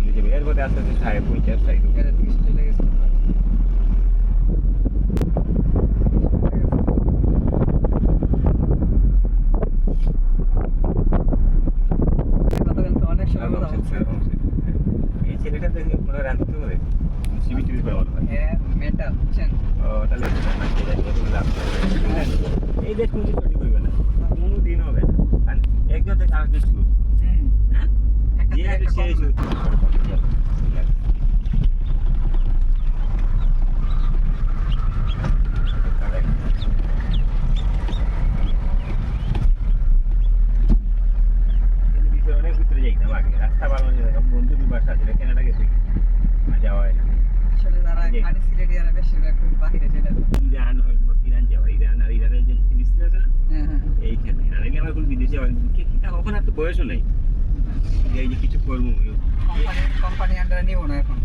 চলে যাবে এর মধ্যে আস্তে আস্তে 50 সাইড এটা 30 চলে গেছে অনেক সময় কথা বলছে এই ছেলেটা দেখে মনে হয় রাখতে পারে সিবিটি করে মনে হয় হ্যাঁ মেন্টাল বুঝছেন ও তাহলে এই দেশ কোনো ছুটি করবে না কোনো দিন হবে না আর একজন থেকে আরেকজন শুরু হ্যাঁ একটা যে আগে সেই শুরু অনেক ভিতরে যাইতাম আগে রাস্তা ভালো বন্ধু বাসা ছিল কেনাডা গেছে যাওয়া হয় না আসলে যারা খাড়ি সিলেটিয়ারা বেশিরভাগ বাইরে চলে যায় ইরান ইরান যাওয়া ইরান আর ইরানের যে ফিলিস্তিন আছে না হ্যাঁ এইখানে আর আগে আমার কোনো বিদেশে এখন আর তো বয়সও নেই এই যে কিছু করবো কোম্পানি আন্ডারে নিব না এখন